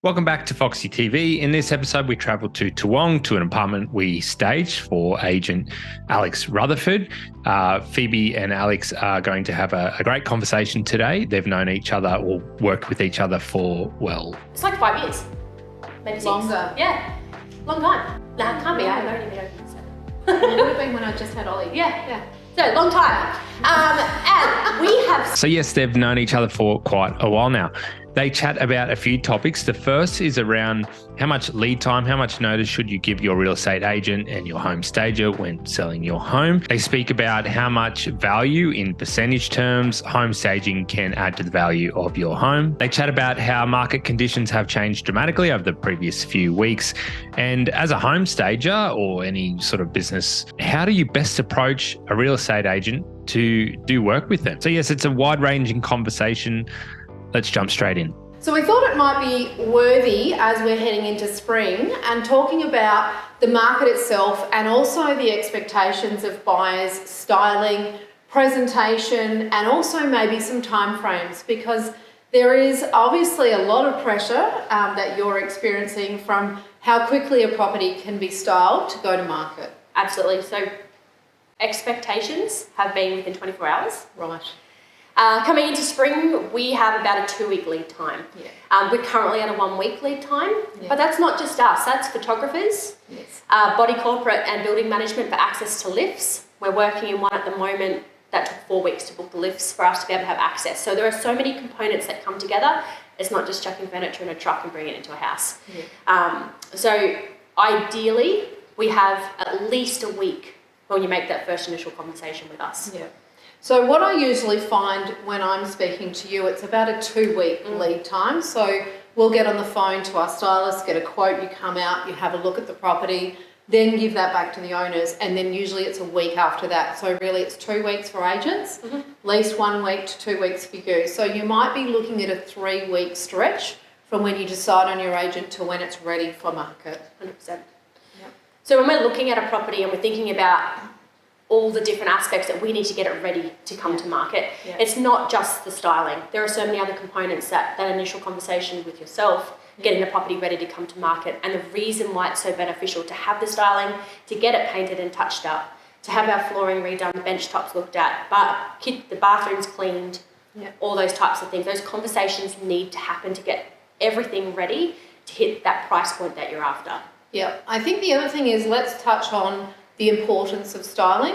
Welcome back to Foxy TV. In this episode, we travelled to Toowong to an apartment we staged for agent Alex Rutherford. Phoebe and Alex are going to have a great conversation today. They've known each other or worked with each other for, it's like 5 years. Maybe 6. Longer. Yeah, long time. No, it can't be. I've only been open 7. It would have been when I just had Ollie. Yeah. So, long time. And we have... So yes, they've known each other for quite a while now. They chat about a few topics. The first is around how much lead time, how much notice should you give your real estate agent and your home stager when selling your home. They speak about how much value in percentage terms home staging can add to the value of your home. They chat about how market conditions have changed dramatically over the previous few weeks. And as a home stager or any sort of business, how do you best approach a real estate agent to do work with them? So yes, it's a wide-ranging conversation. Let's jump straight in. So we thought it might be worthy as we're heading into spring and talking about the market itself and also the expectations of buyers, styling, presentation, and also maybe some timeframes, because there is obviously a lot of pressure that you're experiencing from how quickly a property can be styled to go to market. Absolutely. So, expectations have been within 24 hours. Right. Coming into spring, we have about a 2-week lead time. Yeah. We're currently at a 1-week lead time, Yeah. but that's not just us. That's photographers, Yes. body corporate and building management for access to lifts. We're working in one at the moment that took 4 weeks to book the lifts for us to be able to have access. So there are so many components that come together. It's not just chucking furniture in a truck and bringing it into a house. Yeah. So ideally, we have at least a week when you make that first initial conversation with us. Yeah. So what I usually find when I'm speaking to you, it's about a 2-week lead time. So we'll get on the phone to our stylist, get a quote, you come out, you have a look at the property, then give that back to the owners, and then usually it's a week after that. So really it's 2 weeks for agents, at least 1 week to 2 weeks for you. So you might be looking at a 3-week stretch from when you decide on your agent to when it's ready for market. 100%. Yep. So when we're looking at a property and we're thinking about all the different aspects that we need to get it ready to come to market. Yeah. It's not just the styling. There are so many other components that initial conversation with yourself, getting the property ready to come to market, and the reason why it's so beneficial to have the styling, to get it painted and touched up, to have our flooring redone, the bench tops looked at, but the bathrooms cleaned, all those types of things. Those conversations need to happen to get everything ready to hit that price point that you're after. Yeah, I think the other thing is let's touch on the importance of styling.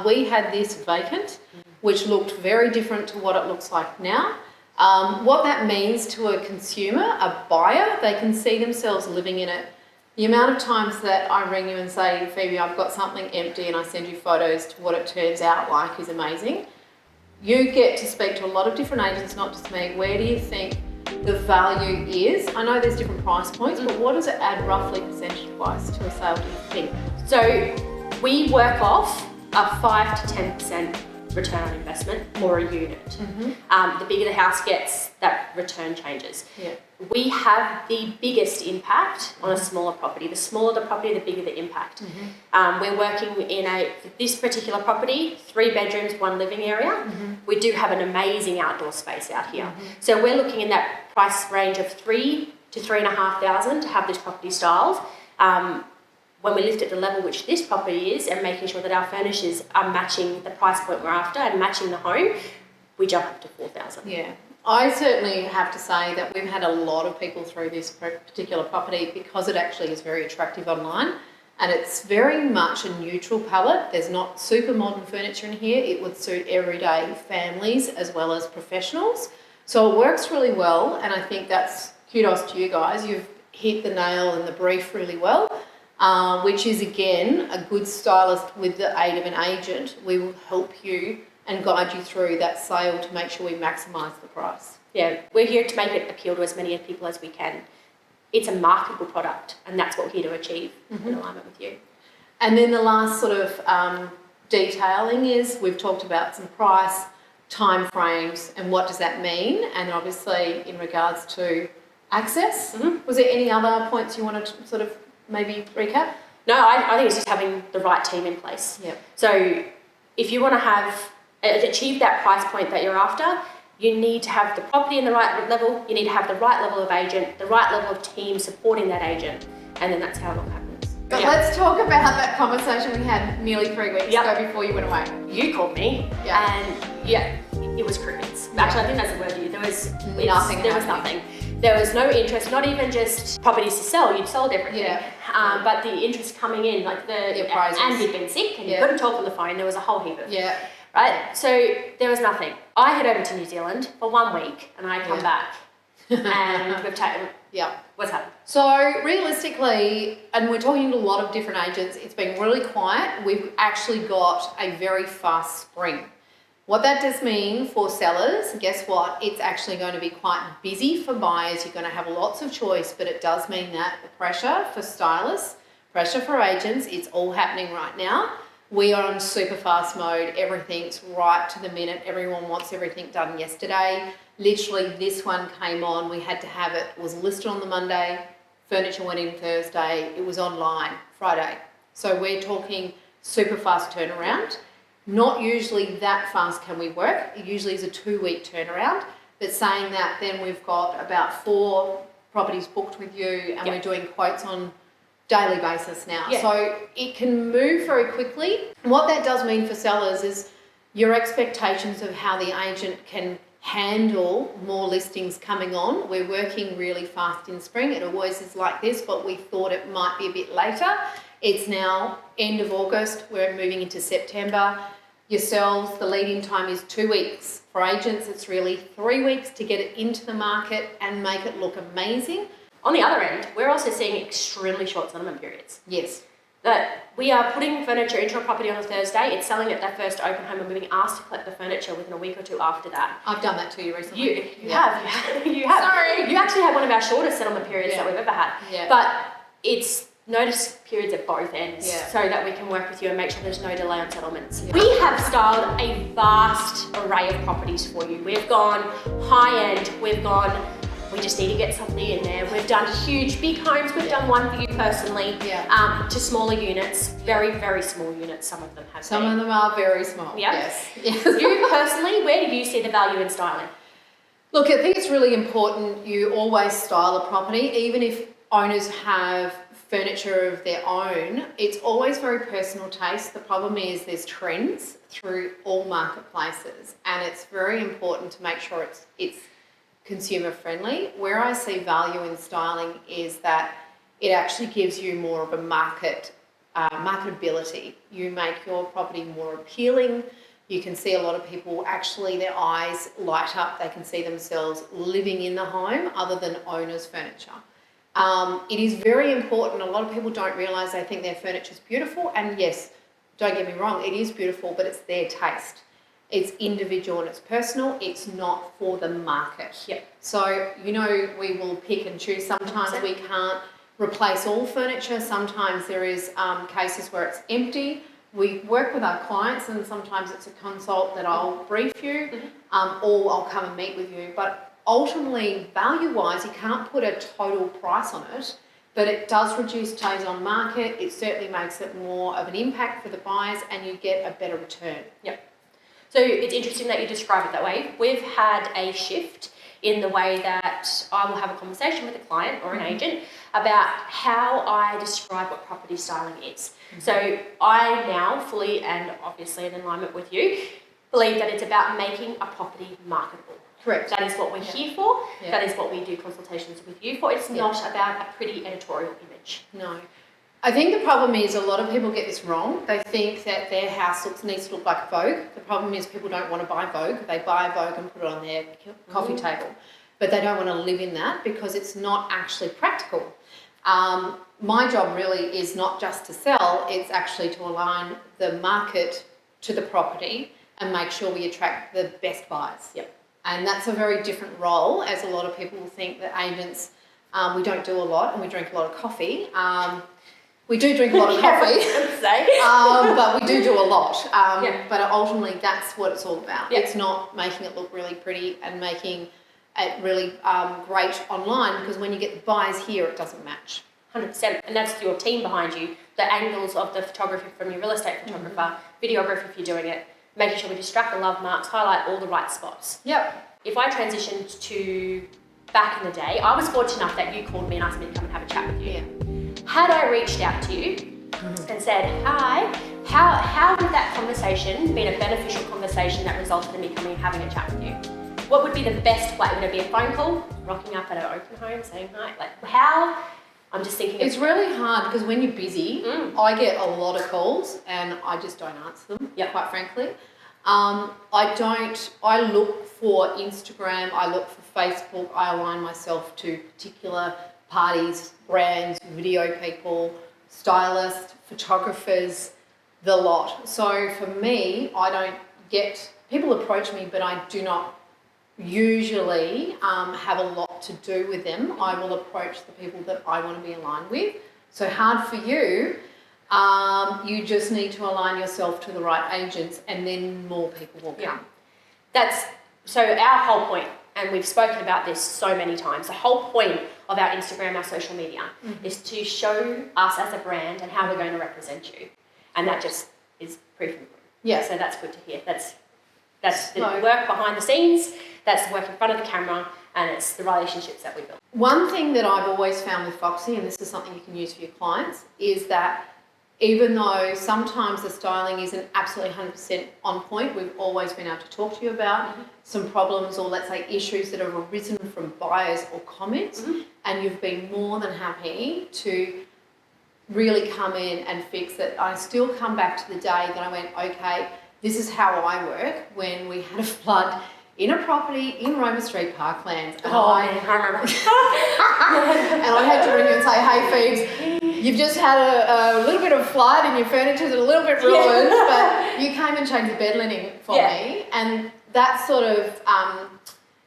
We had this vacant, which looked very different to what it looks like now. What that means to a consumer, a buyer, they can see themselves living in it. The amount of times that I ring you and say, Phoebe, I've got something empty, and I send you photos to what it turns out like is amazing. You get to speak to a lot of different agents, not just me. Where do you think the value is? I know there's different price points, but what does it add roughly percentage-wise to a sale, do you think? So we work off a 5 to 10% return on investment for a unit. The bigger the house gets, that return changes. Yeah. We have the biggest impact on a smaller property. The smaller the property, the bigger the impact. We're working for this particular property, 3 bedrooms, 1 living area. We do have an amazing outdoor space out here. So we're looking in that price range of $3,000 to $3,500 to have this property styled. When we lift at the level which this property is and making sure that our furnishers are matching the price point we're after and matching the home, we jump up to $4,000. Yeah, I certainly have to say that we've had a lot of people through this particular property because it actually is very attractive online, and it's very much a neutral palette. There's not super modern furniture in here. It would suit everyday families as well as professionals. So it works really well, and I think that's kudos to you guys. You've hit the nail in the brief really well. Which is, again, a good stylist with the aid of an agent. We will help you and guide you through that sale to make sure we maximise the price. Yeah, we're here to make it appeal to as many people as we can. It's a marketable product, and that's what we're here to achieve in alignment with you. And then the last sort of detailing is we've talked about some price, time frames, and what does that mean, and obviously in regards to access. Was there any other points you wanted to sort of maybe recap? No, I think it's just having the right team in place. Yep. So if you want to achieve that price point that you're after, You need to have the property in the right level, you need to have the right level of agent, the right level of team supporting that agent, and then that's how it all happens. But let's talk about that conversation we had nearly 3 weeks ago before you went away. You called me, and it was crickets. Actually, I think that's the word you used. There was nothing. There was no interest, not even just properties to sell. You'd sold everything. But the interest coming in, like and you'd been sick and you couldn't talk on the phone. There was a whole heap of right. So there was nothing. I head over to New Zealand for 1 week, and I come back, and we've taken. What's happened? So realistically, and we're talking to a lot of different agents, it's been really quiet. We've actually got a very fast spring. What that does mean for sellers, guess what? It's actually going to be quite busy for buyers. You're going to have lots of choice, but it does mean that the pressure for stylists, pressure for agents, it's all happening right now. We are on super fast mode. Everything's right to the minute. Everyone wants everything done yesterday. Literally, this one came on. We had to have it. It was listed on the Monday. Furniture went in Thursday. It was online Friday. So we're talking super fast turnaround. Not usually that fast can we work. It usually is a 2-week turnaround. But saying that, then we've got about 4 properties booked with you, and we're doing quotes on daily basis now. So it can move very quickly. What that does mean for sellers is your expectations of how the agent can handle more listings coming on. We're working really fast in spring. It always is like this, but we thought it might be a bit later. It's now end of August. We're moving into September. Yourselves, the lead-in time is 2 weeks. For agents, it's really 3 weeks to get it into the market and make it look amazing. On the other end, we're also seeing extremely short settlement periods. Yes. That we are putting furniture into a property on a Thursday, it's selling at that first open home, and we're being asked to collect the furniture within a week or 2 after that. I've done that to you recently. You have. Sorry. You actually had one of our shortest settlement periods that we've ever had. But it's notice periods at both ends so that we can work with you and make sure there's no delay on settlements. We have styled a vast array of properties for you. We've gone high end, we just need to get something in there. We've done huge, big homes. We've done one for you personally, to smaller units, very, very small units. Some of them have Some of them are very small. Yes. You personally, where do you see the value in styling? Look, I think it's really important you always style a property, even if owners have furniture of their own. It's always very personal taste. The problem is there's trends through all marketplaces, and it's very important to make sure it's consumer friendly. Where I see value in styling is that it actually gives you more of a marketability. You make your property more appealing. You can see a lot of people actually, their eyes light up. They can see themselves living in the home other than owner's furniture. It is very important. A lot of people don't realise they think their furniture is beautiful, and yes, don't get me wrong, it is beautiful, but it's their taste. It's individual and it's personal. It's not for the market. So, we will pick and choose. Sometimes we can't replace all furniture. Sometimes there is cases where it's empty. We work with our clients, and sometimes it's a consult that I'll brief you, or I'll come and meet with you. But ultimately, value-wise, you can't put a total price on it, but it does reduce days on market. It certainly makes it more of an impact for the buyers, and you get a better return. So it's interesting that you describe it that way. We've had a shift in the way that I will have a conversation with a client or an agent about how I describe what property styling is. So I now fully, and obviously in alignment with you, believe that it's about making a property marketable. Correct. That is what we're here for. That is what we do consultations with you for. It's not about a pretty editorial image. No. I think the problem is a lot of people get this wrong. They think that their house needs to look like Vogue. The problem is people don't want to buy Vogue. They buy Vogue and put it on their coffee table. But they don't want to live in that because it's not actually practical. My job really is not just to sell, it's actually to align the market to the property and make sure we attract the best buyers. And that's a very different role, as a lot of people think that agents, we don't do a lot and we drink a lot of coffee. We do drink a lot of coffee, but we do a lot. But ultimately, that's what it's all about. It's not making it look really pretty and making it really great online, because when you get the buyers here, it doesn't match. 100%. And that's your team behind you, the angles of the photography from your real estate photographer, videographer if you're doing it, making sure we distract the love marks, highlight all the right spots. if I transitioned to back in the day, I was fortunate enough that you called me and asked me to come and have a chat with you. Yeah. Had I reached out to you and said, hi, how would that conversation been a beneficial conversation that resulted in me coming and having a chat with you? What would be the best way? Would it be a phone call, rocking up at an open home, saying hi? Like how? I'm just thinking. It's really hard because when you're busy, I get a lot of calls and I just don't answer them, quite frankly. I look for Instagram, I look for Facebook, I align myself to particular parties, brands, video people, stylists, photographers, the lot. So for me, I don't get, people approach me, but I do not usually have a lot to do with them. I will approach the people that I want to be aligned with. So hard for you. You just need to align yourself to the right agents and then more people will come. That's, so our whole point, and we've spoken about this so many times, the whole point of our Instagram, our social media, is to show us as a brand and how we're going to represent you. And that just is proof and proof. Yeah. So that's good to hear. That's the work behind the scenes, that's the work in front of the camera, and it's the relationships that we build. One thing that I've always found with Foxy, and this is something you can use for your clients, is that even though sometimes the styling isn't absolutely 100% on point, we've always been able to talk to you about some problems or let's say issues that have arisen from buyers or comments, and you've been more than happy to really come in and fix it. I still come back to the day that I went, okay, this is how I work when we had a flood in a property in Roma Street, Parklands. And I had to ring you and say, hey, Phoebes, you've just had a little bit of flood and your furniture's a little bit ruined, but you came and changed the bed linen for me. And that sort of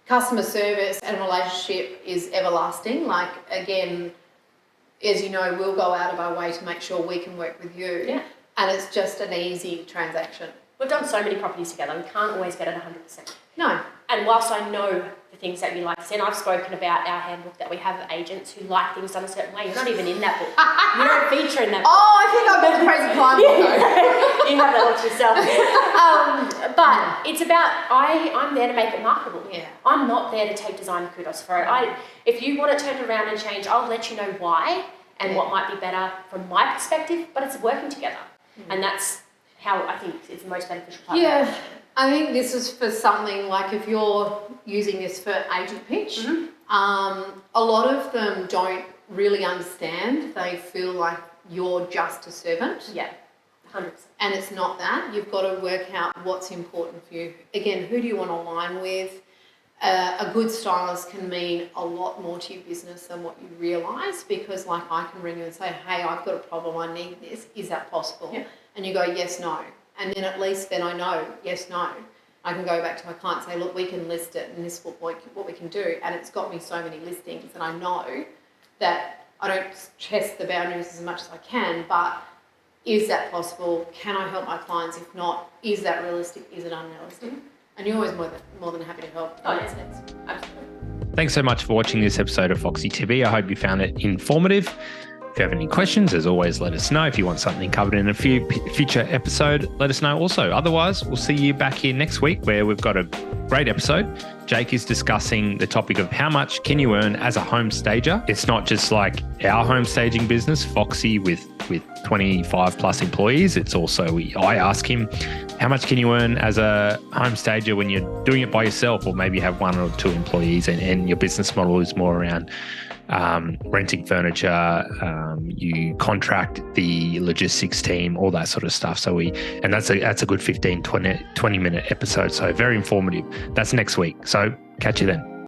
customer service and relationship is everlasting. Like, again, as you know, we'll go out of our way to make sure we can work with you. Yeah. And it's just an easy transaction. We've done so many properties together, we can't always get it 100%. No. And whilst I know the things that you like to see, and I've spoken about our handbook that we have agents who like things done a certain way, you're not even in that book. You don't feature in that book. Oh, I think I've got the crazy client book though. You have that all to yourself. But it's about, I'm there to make it marketable. Yeah. I'm not there to take designer kudos for it. If you want it turned around and changed, I'll let you know why and what might be better from my perspective, but it's working together. And that's how I think it's the most beneficial part. Yeah, I think this is for something like if you're using this for agent pitch, a lot of them don't really understand. They feel like you're just a servant. Yeah, 100%. And it's not that. You've got to work out what's important for you. Again, who do you want to align with? A good stylist can mean a lot more to your business than what you realise, because like I can ring you and say, hey, I've got a problem, I need this, is that possible? Yeah. And you go, yes, no. And then at least then I know, yes, no. I can go back to my client and say, look, we can list it and this is what we can do. And it's got me so many listings and I know that I don't test the boundaries as much as I can, but is that possible? Can I help my clients? If not, is that realistic? Is it unrealistic? And you're always more than happy to help. Oh, yes, absolutely. Thanks so much for watching this episode of Foxy TV. I hope you found it informative. If you have any questions, as always, let us know. If you want something covered in a future episode, let us know also. Otherwise, we'll see you back here next week where we've got a great episode. Jake is discussing the topic of how much can you earn as a home stager. It's not just like our home staging business, Foxy, with 25 plus employees. It's also, I ask him, how much can you earn as a home stager when you're doing it by yourself, or maybe you have one or two employees and your business model is more around renting furniture, you contract the logistics team, all that sort of stuff. So that's a good 15, 20 minute episode. So very informative. That's next week. So catch you then.